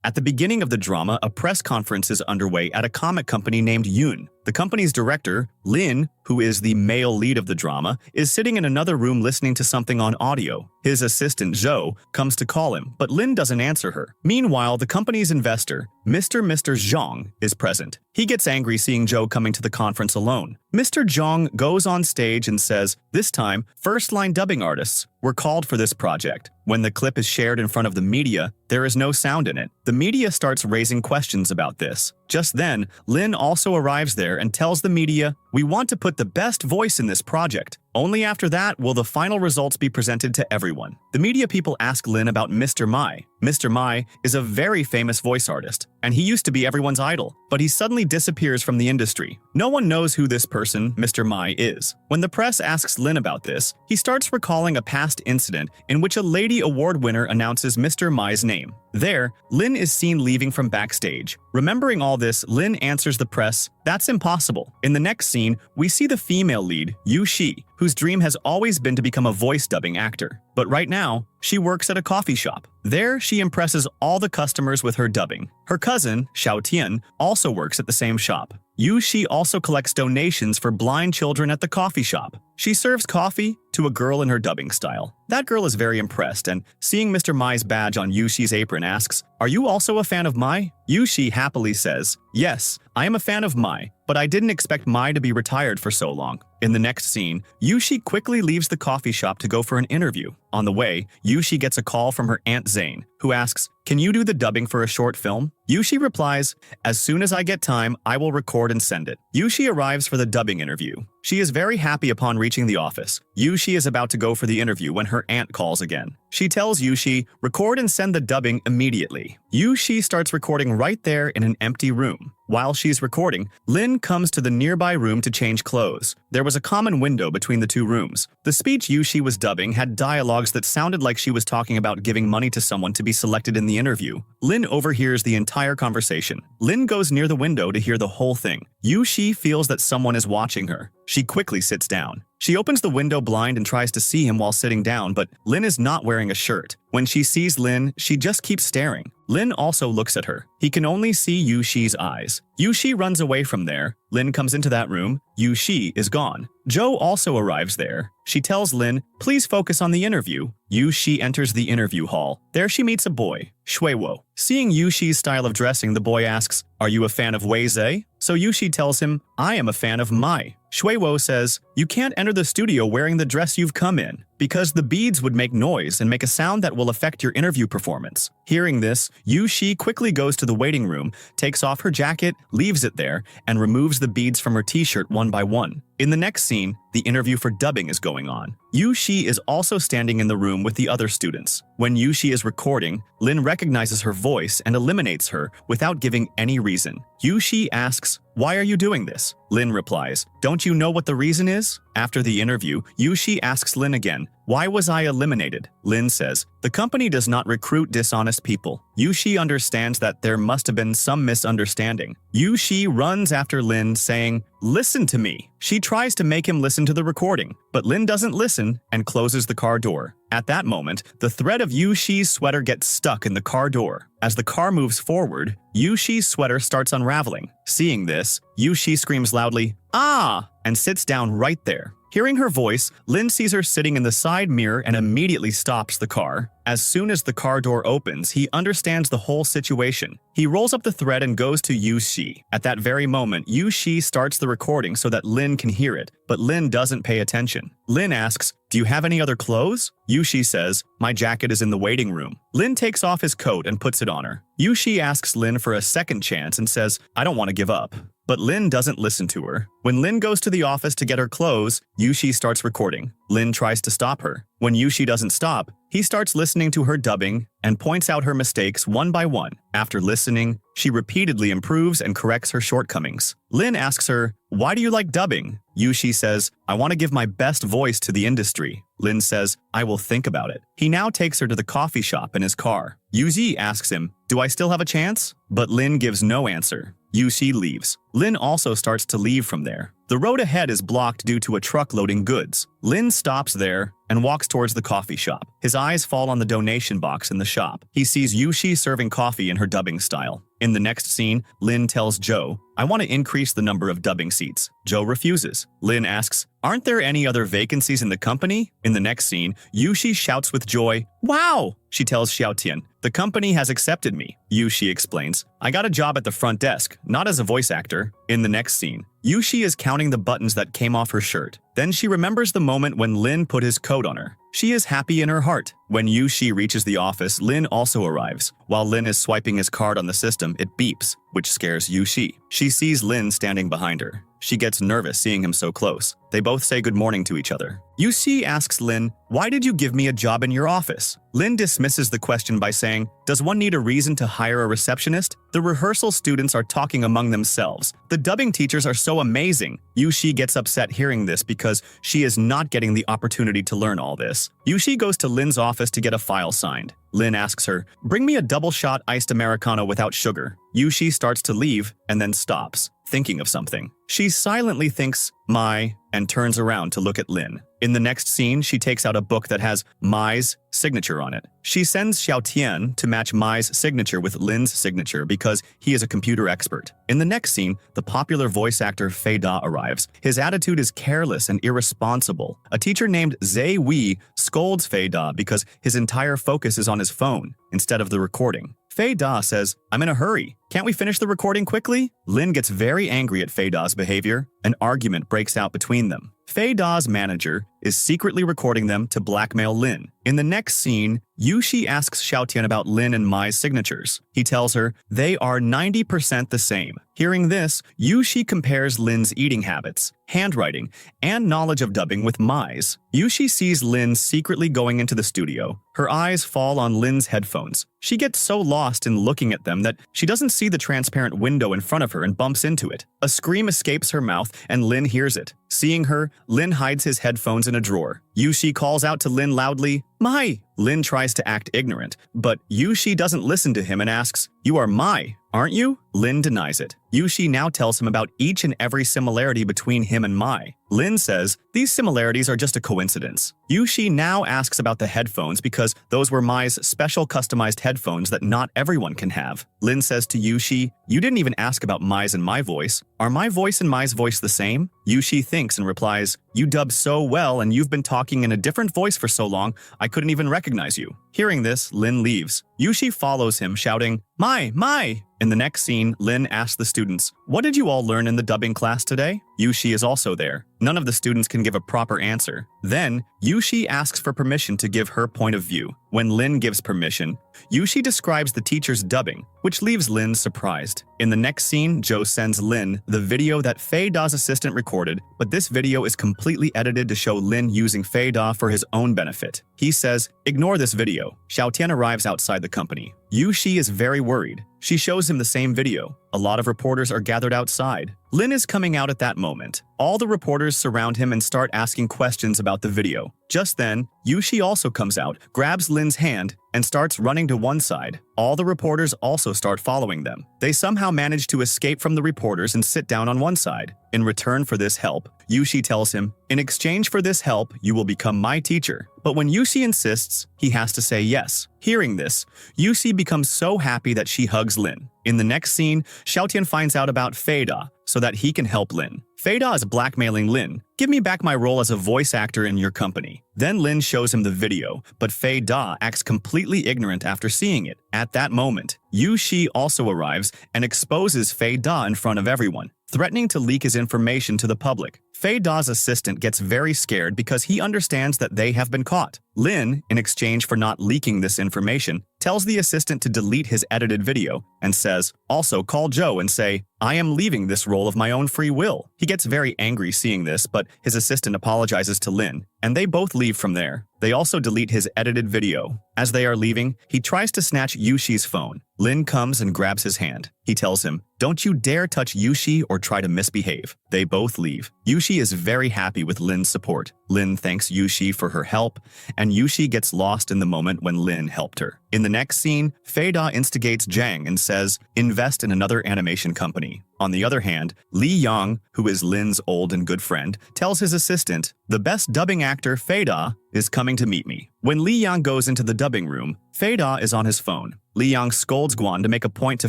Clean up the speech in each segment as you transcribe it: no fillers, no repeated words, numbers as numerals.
At the beginning of the drama, a press conference is underway at a comic company named Yoon. The company's director, Lin, who is the male lead of the drama, is sitting in another room listening to something on audio. His assistant, Zhou, comes to call him, but Lin doesn't answer her. Meanwhile, the company's investor, Mr. Zhang, is present. He gets angry seeing Zhou coming to the conference alone. Mr. Zhang goes on stage and says, this time, first-line dubbing artists were called for this project. When the clip is shared in front of the media, there is no sound in it. The media starts raising questions about this. Just then, Lin also arrives there and tells the media, "We want to put the best voice in this project. Only after that will the final results be presented to everyone." The media people ask Lin about Mr. Mai. Mr. Mai is a very famous voice artist, and he used to be everyone's idol, but he suddenly disappears from the industry. No one knows who this person, Mr. Mai, is. When the press asks Lin about this, he starts recalling a past incident in which a lady award winner announces Mr. Mai's name. There, Lin is seen leaving from backstage. Remembering all this, Lin answers the press, "That's impossible." In the next scene, we see the female lead, Yu Shi, whose dream has always been to become a voice dubbing actor. But right now, she works at a coffee shop. There, she impresses all the customers with her dubbing. Her cousin, Xiao Tian, also works at the same shop. Yu Shi also collects donations for blind children at the coffee shop. She serves coffee to a girl in her dubbing style. That girl is very impressed and, seeing Mr. Mai's badge on Yu Shi's apron, asks, "Are you also a fan of Mai?" Yu Shi happily says, "Yes, I am a fan of Mai, but I didn't expect Mai to be retired for so long." In the next scene, Yu Shi quickly leaves the coffee shop to go for an interview. On the way, Yu Shi gets a call from her aunt Zane, who asks, "Can you do the dubbing for a short film?" Yu Shi replies, "As soon as I get time, I will record and send it." Yu Shi arrives for the dubbing interview. She is very happy upon reaching the office. Yu Shi is about to go for the interview when her aunt calls again. She tells Yu Shi, "Record and send the dubbing immediately." Yu Shi starts recording right there in an empty room. While she's recording, Lin comes to the nearby room to change clothes. There was a common window between the two rooms. The speech Yu Shi was dubbing had dialogues that sounded like she was talking about giving money to someone to be selected in the interview. Lin overhears the entire conversation. Lin goes near the window to hear the whole thing. Yu Shi feels that someone is watching her. She quickly sits down. She opens the window blind and tries to see him while sitting down, but Lin is not wearing a shirt. When she sees Lin, she just keeps staring. Lin also looks at her. He can only see Yu Shi's eyes. Yu Shi runs away from there. Lin comes into that room. Yu Shi is gone. Zhou also arrives there. She tells Lin, "Please focus on the interview." Yu Shi enters the interview hall. There she meets a boy, Shuiwo. Seeing Yu Shi's style of dressing, the boy asks, "Are you a fan of Wei Zhe?" So Yu Shi tells him, "I am a fan of Mai." Shuiwo says, "You can't enter the studio wearing the dress you've come in, because the beads would make noise and make a sound that will affect your interview performance." Hearing this, Yu Shi quickly goes to the waiting room, takes off her jacket, leaves it there, and removes the beads from her t-shirt one by one. In the next scene, the interview for dubbing is going on. Yu Shi is also standing in the room with the other students. When Yu Shi is recording, Lin recognizes her voice and eliminates her without giving any reason. Yu Shi asks, "Why are you doing this?" Lin replies, "Don't you know what the reason is?" After the interview, Yu Shi asks Lin again, "Why was I eliminated?" Lin says, "The company does not recruit dishonest people." Yu Shi understands that there must have been some misunderstanding. Yu Shi runs after Lin, saying, "Listen to me." She tries to make him listen to the recording, but Lin doesn't listen and closes the car door. At that moment, the thread of Yu Shi's sweater gets stuck in the car door. As the car moves forward, Yu Shi's sweater starts unraveling. Seeing this, Yu Shi screams loudly, "Ah!" and sits down right there. Hearing her voice, Lin sees her sitting in the side mirror and immediately stops the car. As soon as the car door opens, he understands the whole situation. He rolls up the thread and goes to Yu Shi. At that very moment, Yu Shi starts the recording so that Lin can hear it, but Lin doesn't pay attention. Lin asks, "Do you have any other clothes?" Yu Shi says, "My jacket is in the waiting room." Lin takes off his coat and puts it on her. Yu Shi asks Lin for a second chance and says, "I don't want to give up." But Lin doesn't listen to her. When Lin goes to the office to get her clothes, Yu Shi starts recording. Lin tries to stop her. When Yu Shi doesn't stop, he starts listening to her dubbing and points out her mistakes one by one. After listening, she repeatedly improves and corrects her shortcomings. Lin asks her, "Why do you like dubbing?" Yu Shi says, "I want to give my best voice to the industry." Lin says, "I will think about it." He now takes her to the coffee shop in his car. Yu Shi asks him, "Do I still have a chance?" But Lin gives no answer. Yu Shi leaves. Lin also starts to leave from there. The road ahead is blocked due to a truck loading goods. Lin stops there, and walks towards the coffee shop. His eyes fall on the donation box in the shop. He sees Yushi serving coffee in her dubbing style. In the next scene, Lin tells Joe, "I want to increase the number of dubbing seats." Joe refuses. Lin asks, "Aren't there any other vacancies in the company?" In the next scene, Yushi shouts with joy, "Wow!" She tells Xiaotian, "The company has accepted me." Yushi explains, "I got a job at the front desk, not as a voice actor." In the next scene, Yushi is counting the buttons that came off her shirt. Then she remembers the moment when Lin put his coat on her. She is happy in her heart. When Yushi reaches the office, Lin also arrives. While Lin is swiping his card on the system, it beeps, which scares Yushi. She sees Lin standing behind her. She gets nervous seeing him so close. They both say good morning to each other. Yushi asks Lin, "Why did you give me a job in your office?" Lin dismisses the question by saying, "Does one need a reason to hire a receptionist?" The rehearsal students are talking among themselves. The dubbing teachers are so amazing. Yushi gets upset hearing this because she is not getting the opportunity to learn all this. Yushi goes to Lin's office to get a file signed. Lin asks her, "Bring me a double-shot iced Americano without sugar." Yushi starts to leave and then stops, thinking of something. She silently thinks, "My," and turns around to look at Lin. In the next scene, she takes out a book that has Mai's signature on it. She sends Xiaotian to match Mai's signature with Lin's signature because he is a computer expert. In the next scene, the popular voice actor Fei Da arrives. His attitude is careless and irresponsible. A teacher named Zhe Wei scolds Fei Da because his entire focus is on his phone instead of the recording. Fei Da says, "I'm in a hurry. Can't we finish the recording quickly?" Lin gets very angry at Fei Da's behavior. An argument breaks out between them. Fei Da's manager is secretly recording them to blackmail Lin. In the next scene, Yushi asks Xiaotian about Lin and Mai's signatures. He tells her they are 90% the same. Hearing this, Yushi compares Lin's eating habits, handwriting, and knowledge of dubbing with Mai's. Yushi sees Lin secretly going into the studio. Her eyes fall on Lin's headphones. She gets so lost in looking at them that she doesn't see the transparent window in front of her and bumps into it. A scream escapes her mouth and Lin hears it. Seeing her, Lin hides his headphones in a drawer. Yushi calls out to Lin loudly, "Mai!" Lin tries to act ignorant, but Yushi doesn't listen to him and asks, "You are Mai, aren't you?" Lin denies it. Yushi now tells him about each and every similarity between him and Mai. Lin says, "These similarities are just a coincidence." Yushi now asks about the headphones because those were Mai's special customized headphones that not everyone can have. Lin says to Yushi, "You didn't even ask about Mai's and my voice. Are my voice and Mai's voice the same?" Yushi thinks and replies, "You dub so well and you've been talking in a different voice for so long, I couldn't even recognize you." Hearing this, Lin leaves. Yushi follows him, shouting, "Mai, Mai!" In the next scene, Lin asks the students, "What did you all learn in the dubbing class today?" Yushi is also there. None of the students can give a proper answer. Then, Yushi asks for permission to give her point of view. When Lin gives permission, Yushi describes the teacher's dubbing, which leaves Lin surprised. In the next scene, Joe sends Lin the video that Fei Da's assistant recorded, but this video is completely edited to show Lin using Fei Da for his own benefit. He says, "Ignore this video." Xiaotian arrives outside the company. Yushi is very worried. She shows him the same video. A lot of reporters are gathered outside. Lin is coming out at that moment. All the reporters surround him and start asking questions about the video. Just then, Yushi also comes out, grabs Lin's hand, and starts running to one side. All the reporters also start following them. They somehow manage to escape from the reporters and sit down on one side. In return for this help, Yushi tells him, "In exchange for this help, you will become my teacher." But when Yushi insists, he has to say yes. Hearing this, Yushi becomes so happy that she hugs Lin. In the next scene, Xiaotian finds out about Fei Da so that he can help Lin. Fei Da is blackmailing Lin. "Give me back my role as a voice actor in your company." Then Lin shows him the video, but Fei Da acts completely ignorant after seeing it. At that moment, Yushi also arrives and exposes Fei Da in front of everyone, threatening to leak his information to the public. Fei Da's assistant gets very scared because he understands that they have been caught. Lin, in exchange for not leaking this information, tells the assistant to delete his edited video and says, "Also call Joe and say, I am leaving this role of my own free will." He gets very angry seeing this, but his assistant apologizes to Lin, and they both leave from there. They also delete his edited video. As they are leaving, he tries to snatch Yushi's phone. Lin comes and grabs his hand. He tells him, "Don't you dare touch Yushi or try to misbehave." They both leave. Yushi is very happy with Lin's support. Lin thanks Yushi for her help, and Yushi gets lost in the moment when Lin helped her. In the next scene, Fei Da instigates Zhang and says, "Invest in another animation company." On the other hand, Li Yang, who is Lin's old and good friend, tells his assistant, "The best dubbing actor, Fei Da, is coming to meet me." When Li Yang goes into the dubbing room, Fei Da is on his phone. Li Yang scolds Guan to make a point to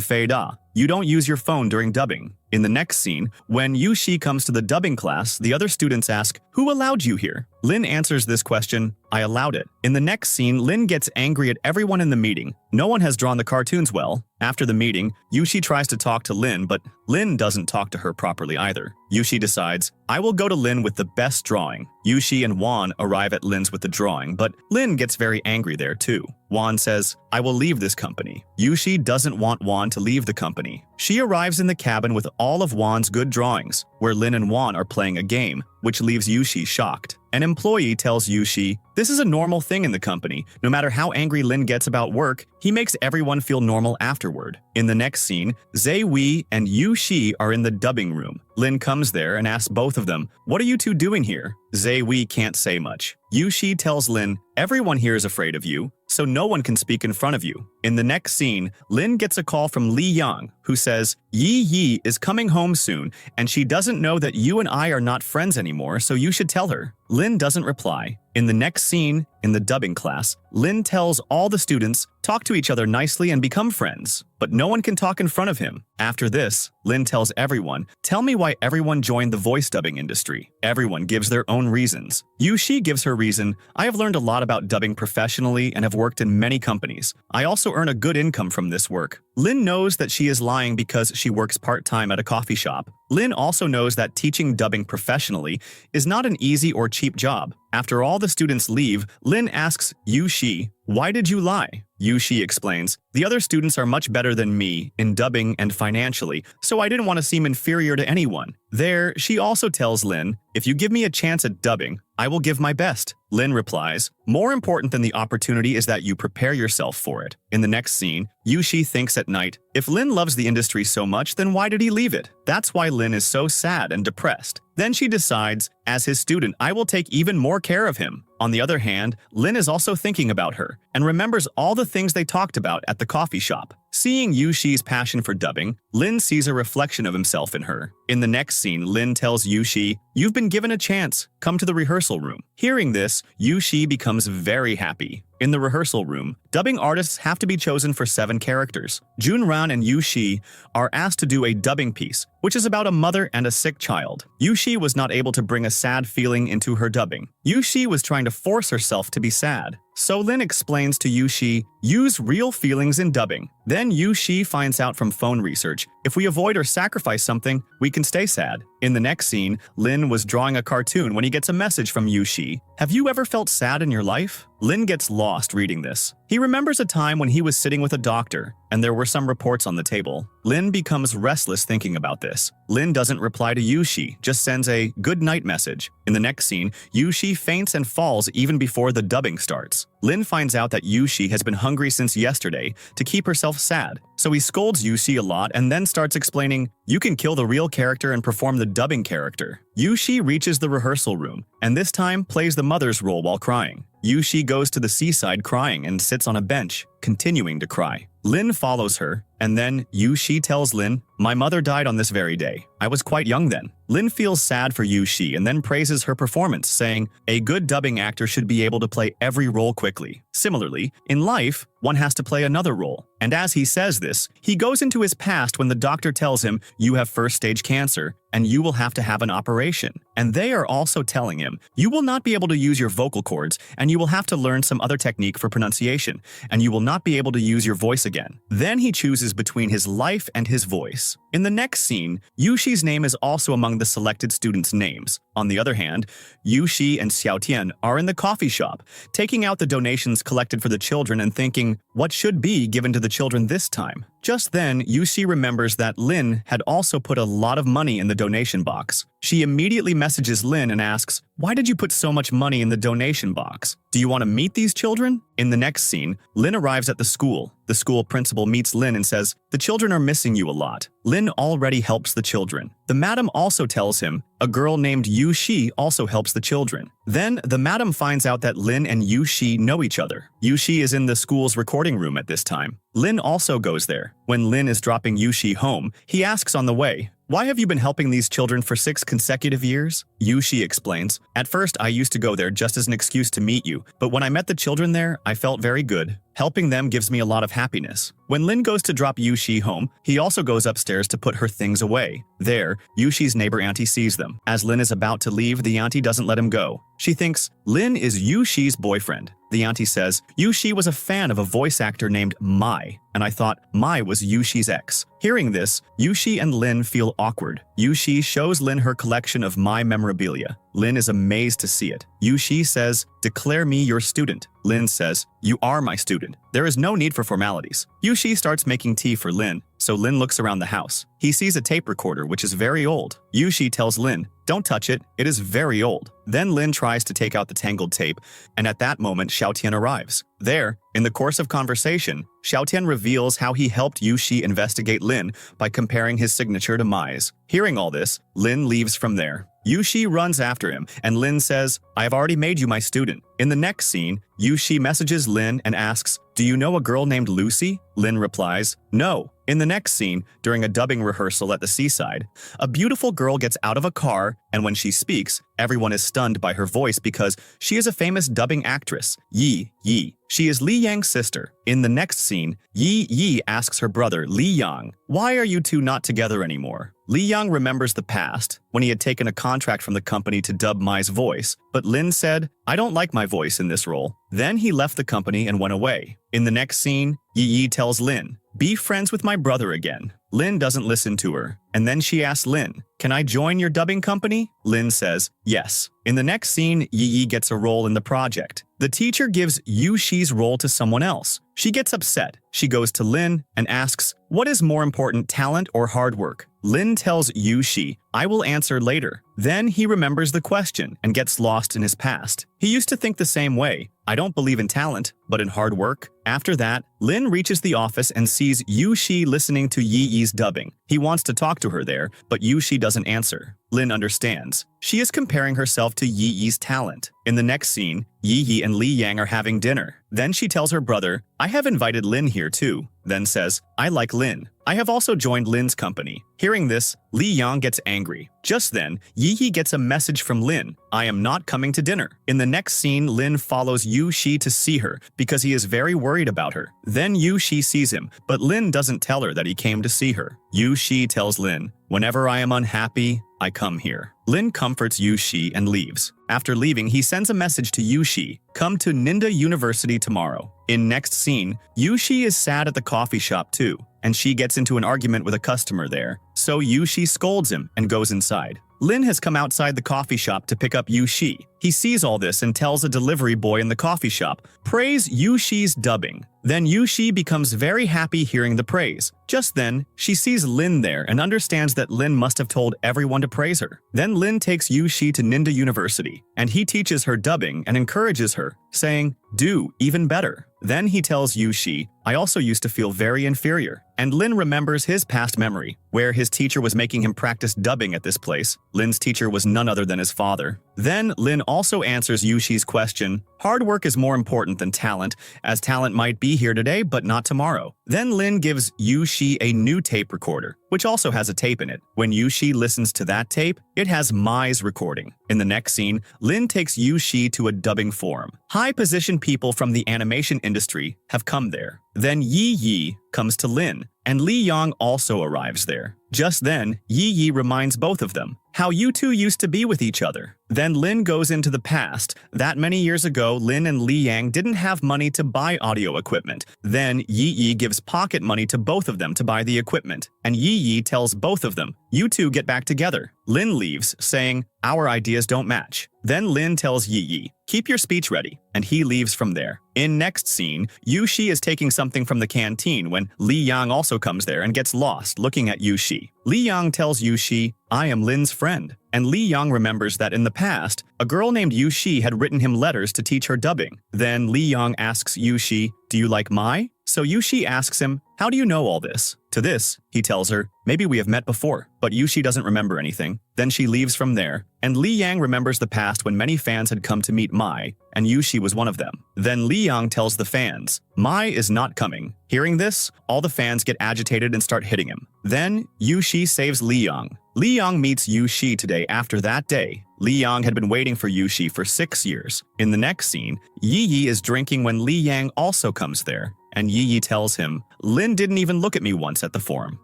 Fei Da. "You don't use your phone during dubbing." In the next scene, when Yushi comes to the dubbing class, the other students ask, "Who allowed you here?" Lin answers this question, "I allowed it." In the next scene, Lin gets angry at everyone in the meeting. No one has drawn the cartoons well. After the meeting, Yushi tries to talk to Lin, but Lin doesn't talk to her properly either. Yushi decides, "I will go to Lin with the best drawing." Yushi and Juan arrive at Lin's with the drawing, but Lin gets very angry there too. Juan says, "I will leave this company." Yushi doesn't want Juan to leave the company. She arrives in the cabin with all of Juan's good drawings, where Lin and Juan are playing a game, which leaves Yushi shocked. An employee tells Yushi, "This is a normal thing in the company. No matter how angry Lin gets about work, he makes everyone feel normal afterward." In the next scene, Zhe Wei and Yushi are in the dubbing room. Lin comes there and asks both of them, "What are you two doing here?" Zhe Wei can't say much. Yushi tells Lin, "Everyone here is afraid of you, so no one can speak in front of you." In the next scene, Lin gets a call from Li Yang, who says, "Yi Yi is coming home soon, and she doesn't know that you and I are not friends anymore, so you should tell her." Lin doesn't reply. In the next scene, in the dubbing class, Lin tells all the students, "Talk to each other nicely and become friends," but no one can talk in front of him. After this, Lin tells everyone, "Tell me why everyone joined the voice dubbing industry." Everyone gives their own reasons. Yushi gives her reason, "I have learned a lot about dubbing professionally and have worked in many companies. I also earn a good income from this work." Lin knows that she is lying because she works part-time at a coffee shop. Lin also knows that teaching dubbing professionally is not an easy or cheap job. After all the students leave, Lin asks Yushi, "Why did you lie?" Yushi explains, "The other students are much better than me in dubbing and financially, so I didn't want to seem inferior to anyone." There, she also tells Lin, "If you give me a chance at dubbing, I will give my best." Lin replies, "More important than the opportunity is that you prepare yourself for it." In the next scene, Yushi thinks at night, "If Lin loves the industry so much, then why did he leave it?" That's why Lin is so sad and depressed. Then she decides, "As his student, I will take even more care of him." On the other hand, Lin is also thinking about her and remembers all the things they talked about at the coffee shop. Seeing Yushi's passion for dubbing, Lin sees a reflection of himself in her. In the next scene, Lin tells Yushi, "You've been given a chance. Come to the rehearsal room." Hearing this, Yushi becomes very happy. In the rehearsal room, dubbing artists have to be chosen for 7 characters. Junran and Yushi are asked to do a dubbing piece, which is about a mother and a sick child. Yushi was not able to bring a sad feeling into her dubbing. Yushi was trying to force herself to be sad. So Lin explains to Yushi, "Use real feelings in dubbing." Then Yushi finds out from phone research, if we avoid or sacrifice something, we can stay sad. In the next scene, Lin was drawing a cartoon when he gets a message from Yushi. "Have you ever felt sad in your life?" Lin gets lost reading this. He remembers a time when he was sitting with a doctor, and there were some reports on the table. Lin becomes restless thinking about this. Lin doesn't reply to Yushi, just sends a good night message. In the next scene, Yushi faints and falls even before the dubbing starts. Lin finds out that Yushi has been hungry since yesterday to keep herself sad. So he scolds Yushi a lot and then starts explaining, "You can kill the real character and perform the dubbing character." Yushi reaches the rehearsal room, and this time plays the mother's role while crying. Yushi goes to the seaside crying and sits on a bench, continuing to cry. Lin follows her, and then Yushi tells Lin, "My mother died on this very day. I was quite young then." Lin feels sad for Yushi and then praises her performance, saying, "A good dubbing actor should be able to play every role quickly." Similarly, in life, one has to play another role. And as he says this, he goes into his past when the doctor tells him, "You have first-stage cancer, and you will have to have an operation." And they are also telling him, "You will not be able to use your vocal cords, and you will have to learn some other technique for pronunciation, and you will not be able to use your voice again." Then he chooses between his life and his voice. In the next scene, Yushi's name is also among the selected students' names. On the other hand, Yushi and Xiaotian are in the coffee shop, taking out the donations collected for the children and thinking, what should be given to the children this time? Just then, Yushi remembers that Lin had also put a lot of money in the donation box. She immediately messages Lin and asks, "Why did you put so much money in the donation box? Do you want to meet these children?" In the next scene, Lin arrives at the school. The school principal meets Lin and says, "The children are missing you a lot." Lin already helps the children. The madam also tells him a girl named Yushi also helps the children. Then, the madam finds out that Lin and Yushi know each other. Yushi is in the school's recording room at this time. Lin also goes there. When Lin is dropping Yushi home, he asks on the way, "Why have you been helping these children for 6 consecutive years?" Yushi explains, "At first, I used to go there just as an excuse to meet you, but when I met the children there, I felt very good. Helping them gives me a lot of happiness." When Lin goes to drop Yushi home, he also goes upstairs to put her things away. There, Yushi's neighbor auntie sees them. As Lin is about to leave, the auntie doesn't let him go. She thinks Lin is Yushi's boyfriend. The auntie says, "Yushi was a fan of a voice actor named Mai, and I thought Mai was Yushi's ex." Hearing this, Yushi and Lin feel awkward. Yushi shows Lin her collection of Mai memorabilia. Lin is amazed to see it. Yushi says, "Declare me your student." Lin says, "You are my student. There is no need for formalities." Yushi starts making tea for Lin, so Lin looks around the house. He sees a tape recorder which is very old. Yushi tells Lin, "Don't touch it, it is very old." Then Lin tries to take out the tangled tape, and at that moment Xiaotian arrives. There, in the course of conversation, Xiaotian reveals how he helped Yushi investigate Lin by comparing his signature to Mai's. Hearing all this, Lin leaves from there. Yushi runs after him, and Lin says, "I have already made you my student." In the next scene, Yushi messages Lin and asks, "Do you know a girl named Lucy?" Lin replies, "No." In the next scene, during a dubbing rehearsal at the seaside, a beautiful girl gets out of a car, and when she speaks, everyone is stunned by her voice because she is a famous dubbing actress, Yi Yi. She is Li Yang's sister. In the next scene, Yi Yi asks her brother, Li Yang, "Why are you two not together anymore?" Li Yang remembers the past, when he had taken a contract from the company to dub Mai's voice, but Lin said, "I don't like my voice in this role." Then he left the company and went away. In the next scene, Yi Yi tells Lin, "Be friends with my brother again." Lin doesn't listen to her, and then she asks Lin, "Can I join your dubbing company?" Lin says, "Yes." In the next scene, Yi Yi gets a role in the project. The teacher gives Yushi's role to someone else. She gets upset. She goes to Lin and asks, "What is more important, talent or hard work?" Lin tells Yushi, "I will answer later." Then he remembers the question and gets lost in his past. He used to think the same way. "I don't believe in talent, but in hard work." After that, Lin reaches the office and sees Yushi listening to Yi Yi's dubbing. He wants to talk to her there, but Yushi doesn't answer. Lin understands. She is comparing herself to Yi Yi's talent. In the next scene, Yi Yi and Li Yang are having dinner. Then she tells her brother, "I have invited Lin here too." Then says, "I like Lin. I have also joined Lin's company." Hearing this, Li Yang gets angry. Just then, Yi Yi gets a message from Lin, "I am not coming to dinner." In the next scene, Lin follows Yushi to see her because he is very worried about her. Then Yushi sees him, but Lin doesn't tell her that he came to see her. Yushi tells Lin, "Whenever I am unhappy, I come here." Lin comforts Yushi and leaves. After leaving, he sends a message to Yushi, "Come to Ninda University tomorrow." In next scene, Yushi is sad at the coffee shop too, and she gets into an argument with a customer there. So Yushi scolds him and goes inside. Lin has come outside the coffee shop to pick up Yushi. He sees all this and tells a delivery boy in the coffee shop, "Praise Yushi's dubbing." Then Yushi becomes very happy hearing the praise. Just then, she sees Lin there and understands that Lin must have told everyone to praise her. Then Lin takes Yushi to Ninda University, and he teaches her dubbing and encourages her, saying, "Do even better." Then he tells Yushi, "I also used to feel very inferior." And Lin remembers his past memory, where his teacher was making him practice dubbing at this place. Lin's teacher was none other than his father. Then Lin also answers Yushi's question, "Hard work is more important than talent, as talent might be here today but not tomorrow." Then Lin gives Yushi a new tape recorder, which also has a tape in it. When Yushi listens to that tape, it has Mai's recording. In the next scene, Lin takes Yushi to a dubbing forum. High-position people from the animation industry have come there. Then Yi Yi comes to Lin, and Li Yang also arrives there. Just then, Yi Yi reminds both of them how you two used to be with each other. Then Lin goes into the past. That many years ago, Lin and Li Yang didn't have money to buy audio equipment. Then Yi Yi gives pocket money to both of them to buy the equipment. And Yi Yi tells both of them, "You two get back together." Lin leaves, saying, "Our ideas don't match." Then Lin tells Yi Yi, "Keep your speech ready," and he leaves from there. In next scene, Yu Shi is taking something from the canteen when Li Yang also comes there and gets lost looking at Yu Shi. Li Yang tells Yu Shi, "I am Lin's friend." And Li Yang remembers that in the past, a girl named Yu Shi had written him letters to teach her dubbing. Then Li Yang asks Yu Shi, "Do you like Mai?" So Yu Shi asks him, "How do you know all this?" To this, he tells her, "Maybe we have met before," but Yu Shi doesn't remember anything. Then she leaves from there, and Li Yang remembers the past when many fans had come to meet Mai, and Yu Shi was one of them. Then Li Yang tells the fans, "Mai is not coming." Hearing this, all the fans get agitated and start hitting him. Then Yu Shi saves Li Yang. Li Yang meets Yu Shi today. After that day, Li Yang had been waiting for Yu Shi for 6 years. In the next scene, Yi Yi is drinking when Li Yang also comes there. And Yi Yi tells him, "Lin didn't even look at me once at the forum."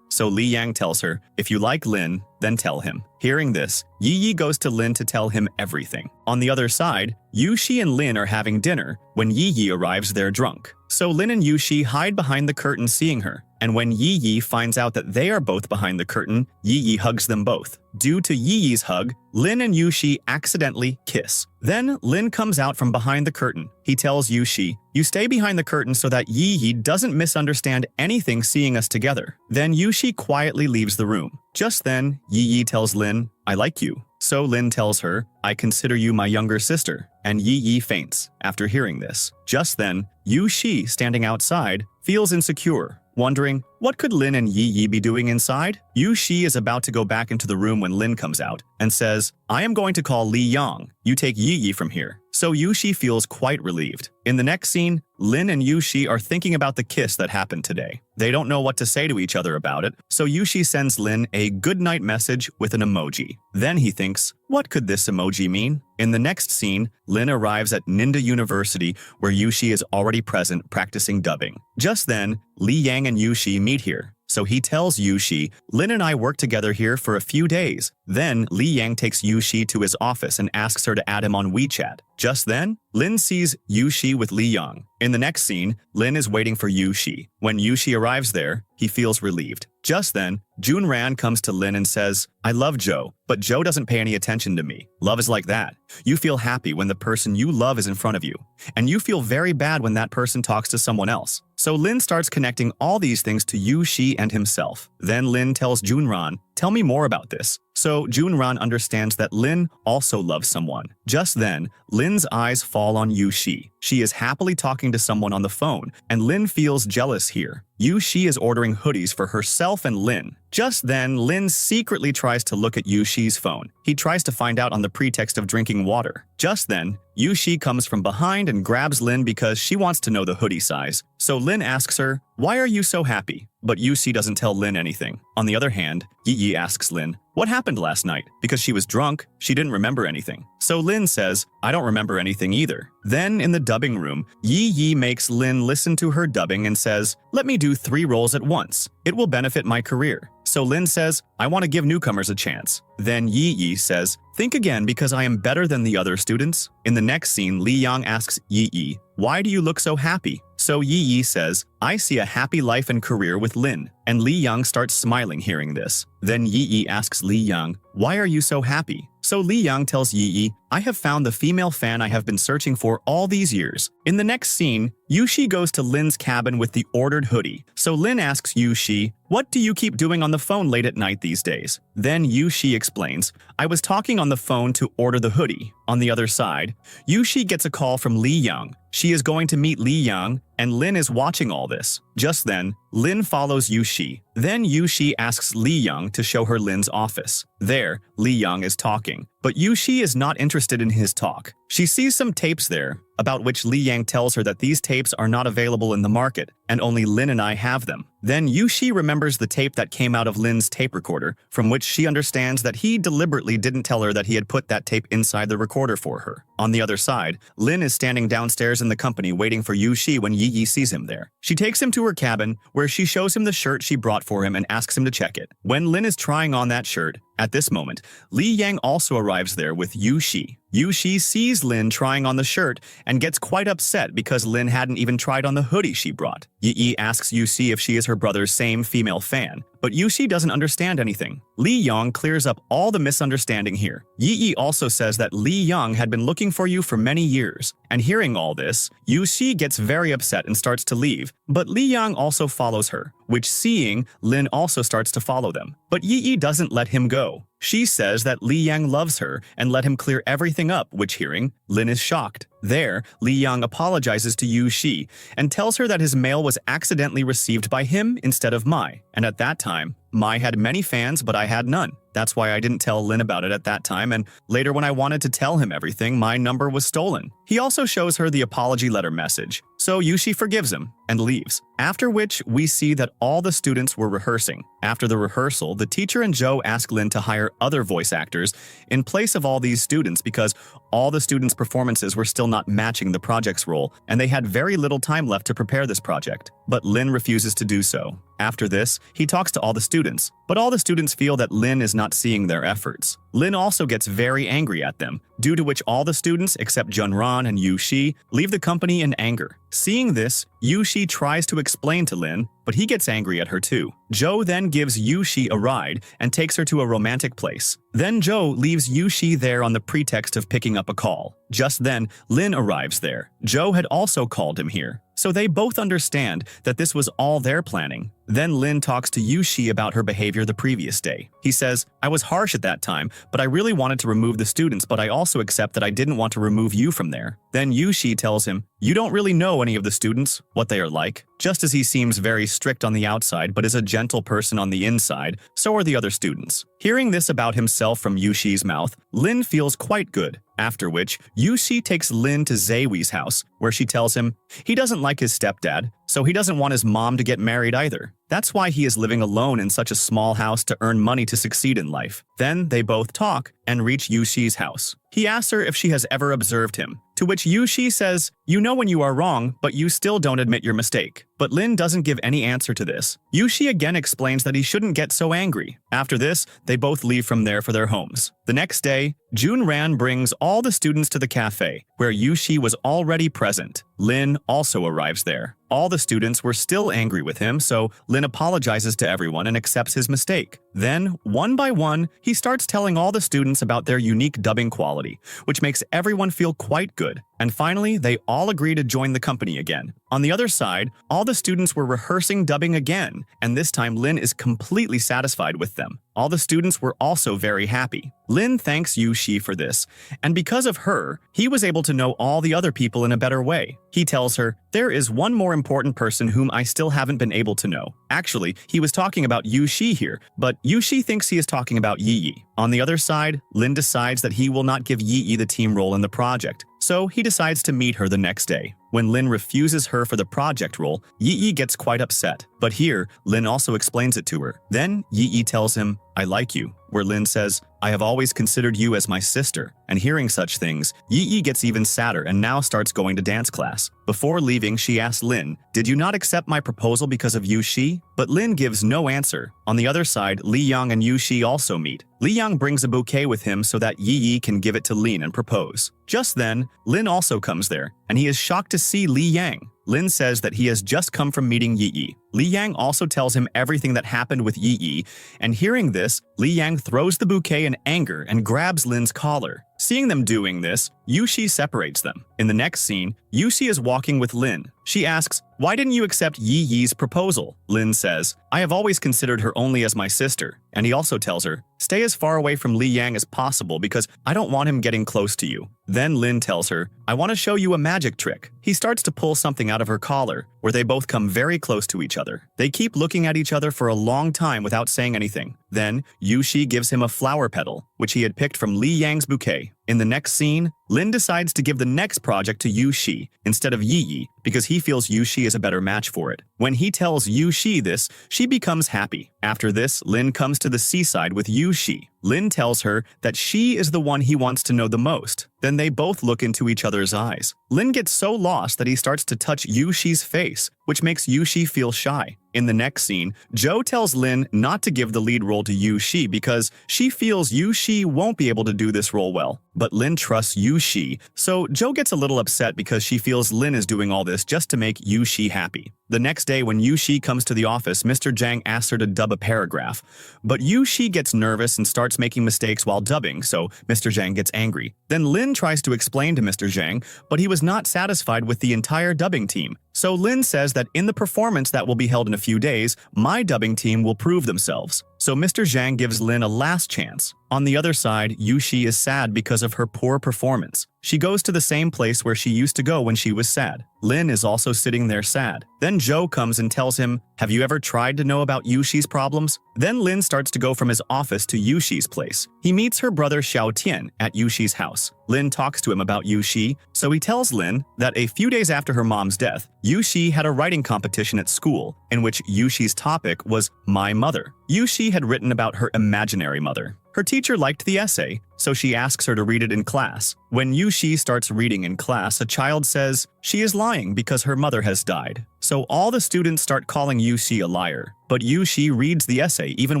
So Li Yang tells her, "If you like Lin, then tell him." Hearing this, Yi Yi goes to Lin to tell him everything. On the other side, Yu Shi and Lin are having dinner when Yi Yi arrives there drunk. So Lin and Yu Shi hide behind the curtain seeing her. And when Yi Yi finds out that they are both behind the curtain, Yi Yi hugs them both. Due to Yi Yi's hug, Lin and Yu Shi accidentally kiss. Then Lin comes out from behind the curtain. He tells Yu Shi, "You stay behind the curtain so that Yi Yi doesn't misunderstand anything seeing us together." Then Yu Shi quietly leaves the room. Just then, Yi Yi tells Lin, "I like you." So Lin tells her, "I consider you my younger sister." And Yi Yi faints after hearing this. Just then, Yu Shi, standing outside, feels insecure, wondering, what could Lin and Yi Yi be doing inside? Yu Shi is about to go back into the room when Lin comes out and says, "I am going to call Li Yang. You take Yi Yi from here." So Yu Shi feels quite relieved. In the next scene, Lin and Yu Shi are thinking about the kiss that happened today. They don't know what to say to each other about it, so Yu Shi sends Lin a goodnight message with an emoji. Then he thinks, what could this emoji mean? In the next scene, Lin arrives at Ninda University where Yu Shi is already present practicing dubbing. Just then, Li Yang and Yu Shi meet here. So he tells Yu Shi, "Lin and I worked together here for a few days." Then Li Yang takes Yu Shi to his office and asks her to add him on WeChat. Just then, Lin sees Yu Shi with Li Yang. In the next scene, Lin is waiting for Yu Shi. When Yu Shi arrives there, he feels relieved. Just then, Junran comes to Lin and says, "I love Joe, but Joe doesn't pay any attention to me." Love is like that. You feel happy when the person you love is in front of you, and you feel very bad when that person talks to someone else. So Lin starts connecting all these things to Yu Shi and himself. Then Lin tells Junran, "Tell me more about this." So Junran understands that Lin also loves someone. Just then, Lin's eyes fall on Yu Shi. She is happily talking to someone on the phone, and Lin feels jealous here. Yu Shi is ordering hoodies for herself and Lin. Just then, Lin secretly tries to look at Yu Shi's phone. He tries to find out on the pretext of drinking water. Just then, Yu Shi comes from behind and grabs Lin because she wants to know the hoodie size. So Lin asks her, "Why are you so happy?" But Yu Shi doesn't tell Lin anything. On the other hand, Yi Yi asks Lin, "What happened last night?" Because she was drunk, she didn't remember anything. So Lin says, "I don't remember anything either." Then in the dubbing room, Yi Yi makes Lin listen to her dubbing and says, "Let me do 3 roles at once. It will benefit my career." So Lin says, "I want to give newcomers a chance." Then Yi Yi says, "Think again because I am better than the other students." In the next scene, Li Yang asks Yi Yi, "Why do you look so happy?" So Yi Yi says, "I see a happy life and career with Lin." And Li Yang starts smiling hearing this. Then Yi Yi asks Li Yang, "Why are you so happy?" So Li Yang tells Yi Yi, "I have found the female fan I have been searching for all these years." In the next scene, Yu Shi goes to Lin's cabin with the ordered hoodie. So Lin asks Yu Shi, "What do you keep doing on the phone late at night these days?" Then Yu Shi explains, "I was talking on the phone to order the hoodie." On the other side, Yu Shi gets a call from Li Yang. She is going to meet Li Yang, and Lin is watching all this. Just then, Lin follows Yu Shi. Then Yu Shi asks Li Yang to show her Lin's office. There, Li Yang is talking, but Yu Shi is not interested in his talk. She sees some tapes there, about which Li Yang tells her that these tapes are not available in the market, and only Lin and I have them. Then Yu Shi remembers the tape that came out of Lin's tape recorder, from which she understands that he deliberately didn't tell her that he had put that tape inside the recorder for her. On the other side, Lin is standing downstairs in the company waiting for Yu Shi when Yi Yi sees him there. She takes him to her cabin, where she shows him the shirt she brought for him and asks him to check it. When Lin is trying on that shirt, At this moment, Li Yang also arrives there with Yu Shi. Yu Shi sees Lin trying on the shirt and gets quite upset because Lin hadn't even tried on the hoodie she brought. Yi asks Yu Shi if she is her brother's same female fan, but Yu Shi doesn't understand anything. Li Yang clears up all the misunderstanding here. Yi also says that Li Yang had been looking for you for many years, and hearing all this, Yu Shi gets very upset and starts to leave, but Li Yang also follows her, which seeing, Lin also starts to follow them. But Yi doesn't let him go. She says that Li Yang loves her and let him clear everything up, which hearing, Lin is shocked. There, Li Yang apologizes to Yu Shi and tells her that his mail was accidentally received by him instead of Mai, and at that time, Mai had many fans but I had none. That's why I didn't tell Lin about it at that time, and later when I wanted to tell him everything, my number was stolen. He also shows her the apology letter message, so Yu Shi forgives him and leaves. After which, we see that all the students were rehearsing. After the rehearsal, the teacher and Joe ask Lin to hire other voice actors in place of all these students because all the students' performances were still not matching the project's role, and they had very little time left to prepare this project. But Lin refuses to do so. After this, he talks to all the students, but all the students feel that Lin is not seeing their efforts. Lin also gets very angry at them, due to which all the students except Junran and Yu Shi leave the company in anger. Seeing this, Yu Shi tries to explain to Lin, but he gets angry at her too. Joe then gives Yu Shi a ride and takes her to a romantic place. Then Joe leaves Yu Shi there on the pretext of picking up a call. Just then, Lin arrives there. Joe had also called him here, so they both understand that this was all their planning. Then Lin talks to Yu Shi about her behavior the previous day. He says, I was harsh at that time, but I really wanted to remove the students, but I also accept that I didn't want to remove you from there. Then Yu Shi tells him, you don't really know any of the students, what they are like. Just as he seems very strict on the outside but is a gentle person on the inside, so are the other students. Hearing this about himself from Yu Shi's mouth, Lin feels quite good. After which, Yu Shi takes Lin to Zaewi's house, where she tells him he doesn't like his stepdad, so he doesn't want his mom to get married either. That's why he is living alone in such a small house to earn money to succeed in life. Then they both talk and reach Yu Shi's house. He asks her if she has ever observed him, to which Yu Shi says, you know when you are wrong, but you still don't admit your mistake. But Lin doesn't give any answer to this. Yu Shi again explains that he shouldn't get so angry. After this, they both leave from there for their homes. The next day, Junran brings all the students to the cafe, where Yu Shi was already present. Lin also arrives there. All the students were still angry with him, so Lin apologizes to everyone and accepts his mistake. Then, one by one, he starts telling all the students about their unique dubbing quality, which makes everyone feel quite good. And finally, they all agree to join the company again. On the other side, all the students were rehearsing dubbing again, and this time Lin is completely satisfied with them. All the students were also very happy. Lin thanks Yu Shi for this, and because of her, he was able to know all the other people in a better way. He tells her, there is one more important person whom I still haven't been able to know. Actually, he was talking about Yu Shi here, but Yu Shi thinks he is talking about Yi. On the other side, Lin decides that he will not give Yi the team role in the project, so he decides to meet her the next day. When Lin refuses her for the project role, Yi gets quite upset. But here, Lin also explains it to her. Then Yi tells him, I like you, where Lin says, I have always considered you as my sister. And hearing such things, Yi gets even sadder and now starts going to dance class. Before leaving, she asks Lin, did you not accept my proposal because of Yu Shi? But Lin gives no answer. On the other side, Li Yang and Yu Shi also meet. Li Yang brings a bouquet with him so that Yi can give it to Lin and propose. Just then, Lin also comes there, and he is shocked to see Li Yang. Lin says that he has just come from meeting Yi. Li Yang also tells him everything that happened with Yi, and hearing this, Li Yang throws the bouquet in anger and grabs Lin's collar. Seeing them doing this, Yu Shi separates them. In the next scene, Yu Shi is walking with Lin. She asks, why didn't you accept Yi's proposal? Lin says, I have always considered her only as my sister. And he also tells her, stay as far away from Li Yang as possible because I don't want him getting close to you. Then Lin tells her, I want to show you a magic trick. He starts to pull something out of her collar, where they both come very close to each other. They keep looking at each other for a long time without saying anything. Then, Yu Shi gives him a flower petal, which he had picked from Li Yang's bouquet. In the next scene, Lin decides to give the next project to Yu Shi instead of Yi because he feels Yu Shi is a better match for it. When he tells Yu Shi this, she becomes happy. After this, Lin comes to the seaside with Yu Shi. Lin tells her that she is the one he wants to know the most. Then they both look into each other's eyes. Lin gets so lost that he starts to touch Yu Shi's face, which makes Yu Shi feel shy. In the next scene, Jo tells Lin not to give the lead role to Yu Shi because she feels Yu Shi won't be able to do this role well. But Lin trusts Yu Shi, so Jo gets a little upset because she feels Lin is doing all this just to make Yu Shi happy. The next day when Yu Shi comes to the office, Mr. Zhang asks her to dub a paragraph. But Yu Shi gets nervous and starts making mistakes while dubbing, so Mr. Zhang gets angry. Then Lin tries to explain to Mr. Zhang, but he was not satisfied with the entire dubbing team. So Lin says that in the performance that will be held in a few days, my dubbing team will prove themselves. So Mr. Zhang gives Lin a last chance. On the other side, Yu Shi is sad because of her poor performance. She goes to the same place where she used to go when she was sad. Lin is also sitting there sad. Then Jo comes and tells him, "Have you ever tried to know about Yu Shi's problems?" Then Lin starts to go from his office to Yu Shi's place. He meets her brother Xiao Tian at Yu Shi's house. Lin talks to him about Yu Shi, so he tells Lin that a few days after her mom's death, Yu Shi had a writing competition at school in which Yu Shi's topic was "My Mother." Yu Shi had written about her imaginary mother. Her teacher liked the essay, so she asks her to read it in class. When Yu Shi starts reading in class, a child says she is lying because her mother has died. So all the students start calling Yu Shi a liar. But Yu Shi reads the essay even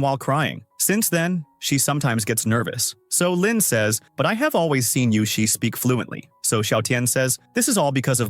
while crying. Since then, she sometimes gets nervous. So Lin says, "But I have always seen Yu Shi speak fluently." So Xiao Tian says, "This is all because of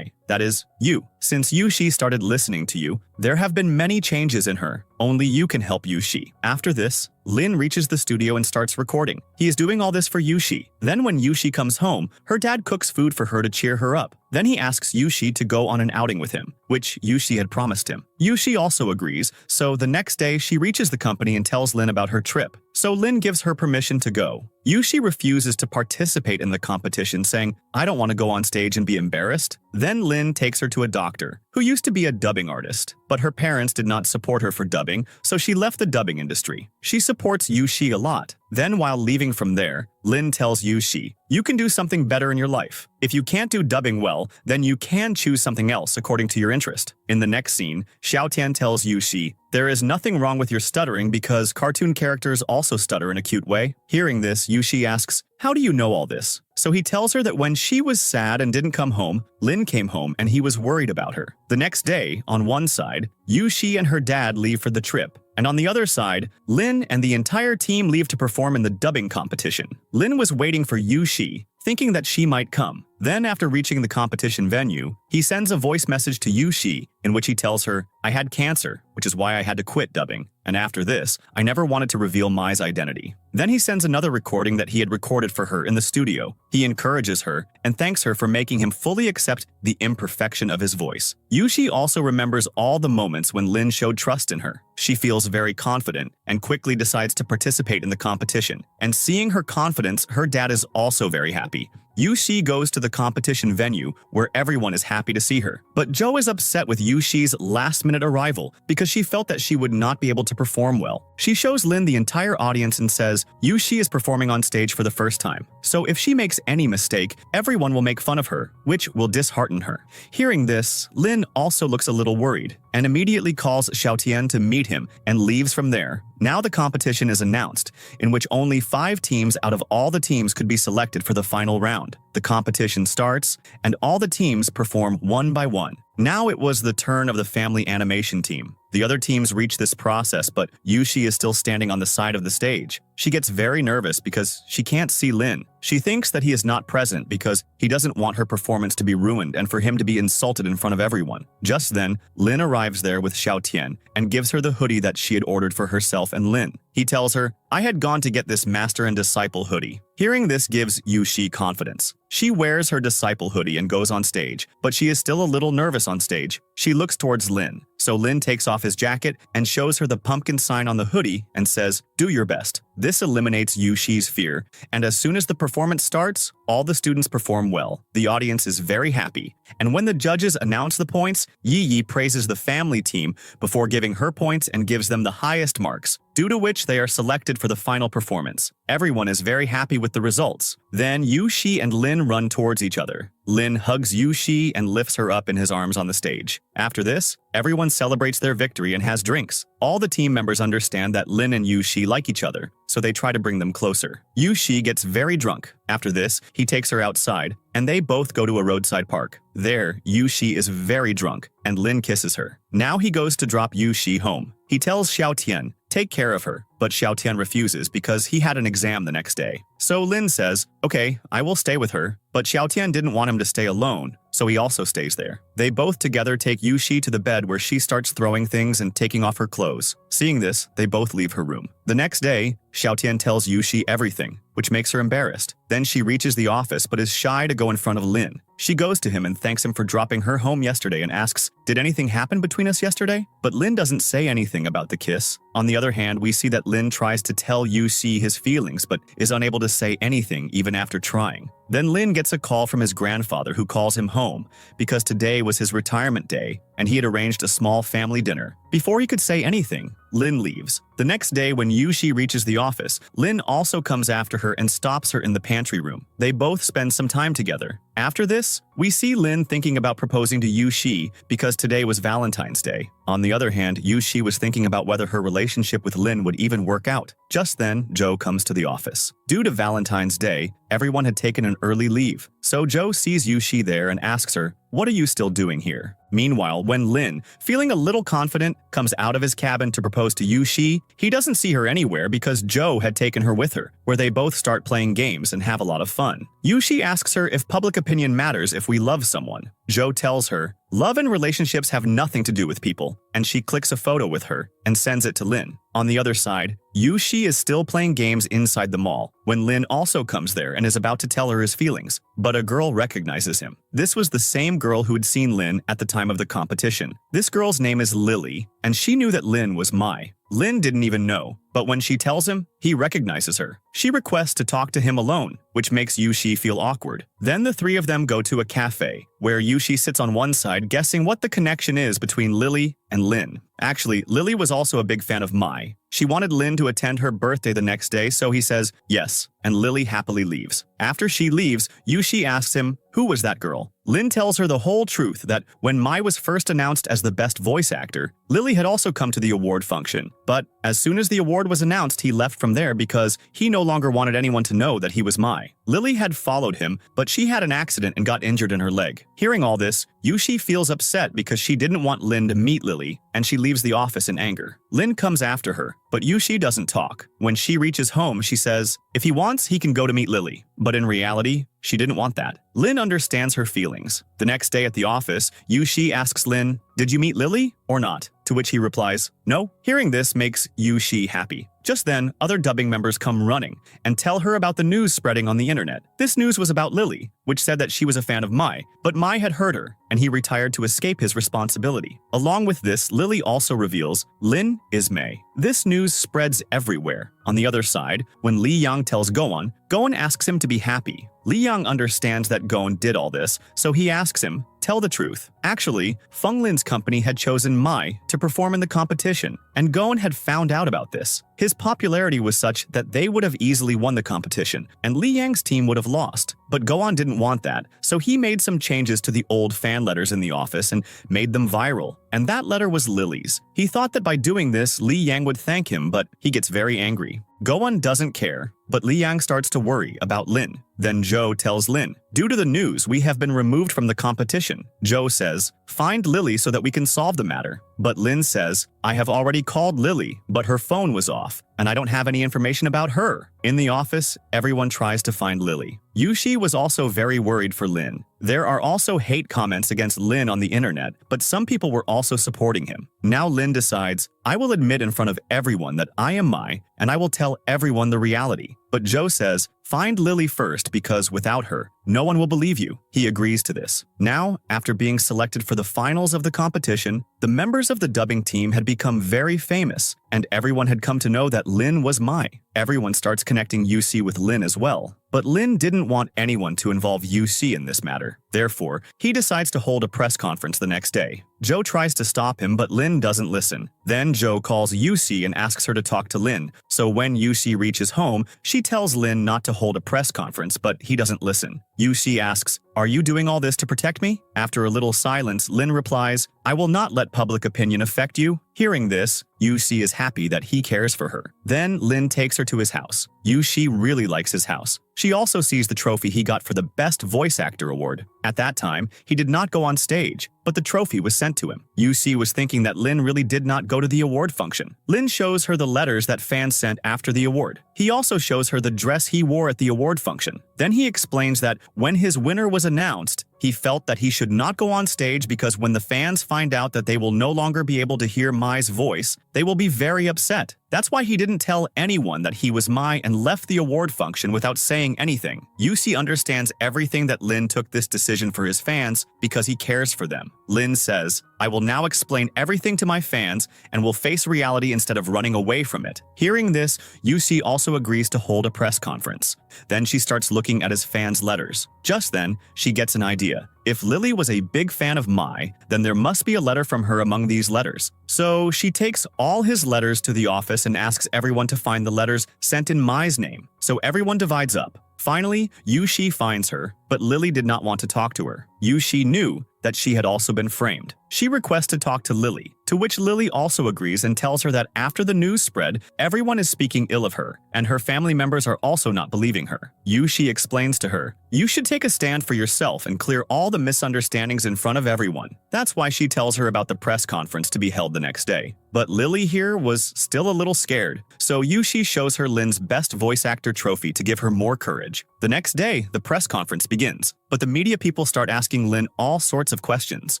that is, you. Since Yu Shi started listening to you, there have been many changes in her. Only you can help Yu Shi." After this, Lin reaches the studio and starts recording. He is doing all this for Yu Shi. Then when Yu Shi comes home, her dad cooks food for her to cheer her up. Then he asks Yu Shi to go on an outing with him, which Yu Shi had promised him. Yu Shi also agrees, so the next day she reaches the company and tells Lin about her trip. So Lin gives her permission to go. Yu Shi refuses to participate in the competition, saying, "I don't want to go on stage and be embarrassed." Then Lin takes her to a doctor, who used to be a dubbing artist, but her parents did not support her for dubbing, so she left the dubbing industry. She supports Yu Shi a lot. Then while leaving from there, Lin tells Yu Shi, "You can do something better in your life. If you can't do dubbing well, then you can choose something else according to your interest." In the next scene, Xiao Tian tells Yu Shi, "There is nothing wrong with your stuttering because cartoon characters also stutter in a cute way." Hearing this, Yu Shi asks, "How do you know all this?" So he tells her that when she was sad and didn't come home, Lin came home and he was worried about her. The next day, on one side, Yu Shi and her dad leave for the trip. And on the other side, Lin and the entire team leave to perform in the dubbing competition. Lin was waiting for Yu Shi, thinking that she might come. Then after reaching the competition venue, he sends a voice message to Yu Shi in which he tells her, "I had cancer, which is why I had to quit dubbing. And after this, I never wanted to reveal Mai's identity." Then he sends another recording that he had recorded for her in the studio. He encourages her and thanks her for making him fully accept the imperfection of his voice. Yu Shi also remembers all the moments when Lin showed trust in her. She feels very confident and quickly decides to participate in the competition. And seeing her confidence, her dad is also very happy. Yu Shi goes to the competition venue where everyone is happy to see her. But Jo is upset with Yu Shi's last-minute arrival because she felt that she would not be able to perform well. She shows Lin the entire audience and says, Yu Shi is performing on stage for the first time. So if she makes any mistake, everyone will make fun of her, which will dishearten her. Hearing this, Lin also looks a little worried and immediately calls Xiao Tian to meet him and leaves from there. Now the competition is announced, in which only 5 teams out of all the teams could be selected for the final round. The competition starts, and all the teams perform one by one. Now it was the turn of the family animation team. The other teams reach this process, but Yu Shi is still standing on the side of the stage. She gets very nervous because she can't see Lin. She thinks that he is not present because he doesn't want her performance to be ruined and for him to be insulted in front of everyone. Just then, Lin arrives there with Xiao Tian and gives her the hoodie that she had ordered for herself and Lin. He tells her, "I had gone to get this master and disciple hoodie." Hearing this gives Yu Shi confidence. She wears her disciple hoodie and goes on stage, but she is still a little nervous on stage. She looks towards Lin. So Lin takes off his jacket and shows her the pumpkin sign on the hoodie and says, "Do your best." This eliminates Yu Shi's fear, and as soon as the performance starts, all the students perform well. The audience is very happy, and when the judges announce the points, Yi Yi praises the family team before giving her points and gives them the highest marks, due to which they are selected for the final performance. Everyone is very happy with the results. Then Yushi and Lin run towards each other. Lin hugs Yushi and lifts her up in his arms on the stage. After this, everyone celebrates their victory and has drinks. All the team members understand that Lin and Yushi like each other, so they try to bring them closer. Yushi gets very drunk. After this, he takes her outside, and they both go to a roadside park. There, Yushi is very drunk, and Lin kisses her. Now he goes to drop Yushi home. He tells Xiaotian, take care of her, but Xiaotian refuses because he had an exam the next day. So Lin says, okay, I will stay with her, but Xiaotian didn't want him to stay alone, so he also stays there. They both together take Yushi to the bed where she starts throwing things and taking off her clothes. Seeing this, they both leave her room. The next day, Xiaotian tells Yushi everything, which makes her embarrassed. Then she reaches the office but is shy to go in front of Lin. She goes to him and thanks him for dropping her home yesterday and asks, did anything happen between us yesterday? But Lin doesn't say anything about the kiss. On the other hand, we see that Lin tries to tell Yushi his feelings but is unable to say anything even after trying. Then Lin gets a call from his grandfather who calls him home because today was his retirement day and he had arranged a small family dinner. Before he could say anything, Lin leaves. The next day when Yushi reaches the office, Lin also comes after her and stops her in the pantry room. They both spend some time together. After this, we see Lin thinking about proposing to Yushi because today was Valentine's Day. On the other hand, Yushi was thinking about whether her relationship with Lin would even work out. Just then, Joe comes to the office. Due to Valentine's Day, everyone had taken an early leave. So Joe sees Yushi there and asks her, what are you still doing here? Meanwhile, when Lin, feeling a little confident, comes out of his cabin to propose to Yushi, he doesn't see her anywhere because Joe had taken her with her, where they both start playing games and have a lot of fun. Yushi asks her if public opinion matters if we love someone. Joe tells her, love and relationships have nothing to do with people, and she clicks a photo with her and sends it to Lin. On the other side, Yushi is still playing games inside the mall when Lin also comes there and is about to tell her his feelings, but a girl recognizes him. This was the same girl who had seen Lin at the time of the competition. This girl's name is Lily, and she knew that Lin was Mai. Lin didn't even know, but when she tells him, he recognizes her. She requests to talk to him alone, which makes Yushi feel awkward. Then the three of them go to a cafe, where Yushi sits on one side guessing what the connection is between Lily and Lin. Actually, Lily was also a big fan of Mai. She wanted Lin to attend her birthday the next day, so he says yes, and Lily happily leaves. After she leaves, Yushi asks him, who was that girl? Lin tells her the whole truth that when Mai was first announced as the best voice actor, Lily had also come to the award function. But as soon as the award was announced, he left from there because he no longer wanted anyone to know that he was Mai. Lily had followed him, but she had an accident and got injured in her leg. Hearing all this, Yushi feels upset because she didn't want Lin to meet Lily, and she leaves the office in anger. Lin comes after her, but Yushi doesn't talk. When she reaches home, she says, if he wants, he can go to meet Lily. But in reality, she didn't want that. Lin understands her feelings. The next day at the office, Yushi asks Lin, did you meet Lily or not? To which he replies, no. Hearing this makes Yushi happy. Just then, other dubbing members come running and tell her about the news spreading on the internet. This news was about Lily, which said that she was a fan of Mai, but Mai had hurt her, and he retired to escape his responsibility. Along with this, Lily also reveals Lin is Mei. This news spreads everywhere. On the other side, when Li Yang tells Goan, Goan asks him to be happy. Li Yang understands that Goan did all this, so he asks him, tell the truth. Actually, Feng Lin's company had chosen Mai to perform in the competition, and Goan had found out about this. His popularity was such that they would have easily won the competition, and Li Yang's team would have lost. But Goan didn't want that, so he made some changes to the old fan letters in the office and made them viral. And that letter was Lily's. He thought that by doing this, Li Yang would thank him, but he gets very angry. Goan doesn't care, but Li Yang starts to worry about Lin. Then Joe tells Lin, due to the news, we have been removed from the competition. Joe says, find Lily so that we can solve the matter. But Lin says, I have already called Lily, but her phone was off, and I don't have any information about her. In the office, everyone tries to find Lily. Yushi was also very worried for Lin. There are also hate comments against Lin on the internet, but some people were also supporting him. Now Lin decides, I will admit in front of everyone that I am Mai, and I will tell everyone the reality. But Joe says, find Lily first because without her, no one will believe you. He agrees to this. Now, after being selected for the finals of the competition, the members of the dubbing team had become very famous, and everyone had come to know that Lin was Mai. Everyone starts connecting Yushi with Lin as well. But Lin didn't want anyone to involve UC in this matter. Therefore, he decides to hold a press conference the next day. Joe tries to stop him, but Lin doesn't listen. Then Joe calls UC and asks her to talk to Lin. So when UC reaches home, she tells Lin not to hold a press conference, but he doesn't listen. UC asks, "Are you doing all this to protect me?" After a little silence, Lin replies, "I will not let public opinion affect you." Hearing this, UC is happy that he cares for her. Then Lin takes her to his house. UC really likes his house. She also sees the trophy he got for the Best Voice Actor award. At that time, he did not go on stage, but the trophy was sent to him. UC was thinking that Lin really did not go to the award function. Lin shows her the letters that fans sent after the award. He also shows her the dress he wore at the award function. Then he explains that when his winner was announced, he felt that he should not go on stage because when the fans find out that they will no longer be able to hear Mai's voice, they will be very upset. That's why he didn't tell anyone that he was Mai and left the award function without saying anything. UC understands everything that Lin took this decision for his fans because he cares for them. Lin says, "I will now explain everything to my fans and will face reality instead of running away from it." Hearing this, UC also agrees to hold a press conference. Then she starts looking at his fans' letters. Just then, she gets an idea. If Lily was a big fan of Mai, then there must be a letter from her among these letters. So she takes all his letters to the office and asks everyone to find the letters sent in Mai's name. So everyone divides up. Finally, Yushi finds her, but Lily did not want to talk to her. Yushi knew that she had also been framed. She requests to talk to Lily, to which Lily also agrees and tells her that after the news spread, everyone is speaking ill of her, and her family members are also not believing her. Yushi explains to her, "You should take a stand for yourself and clear all the misunderstandings in front of everyone." That's why she tells her about the press conference to be held the next day. But Lily here was still a little scared, so Yushi shows her Lin's Best Voice Actor trophy to give her more courage. The next day, the press conference begins, but the media people start asking Lin all sorts of questions.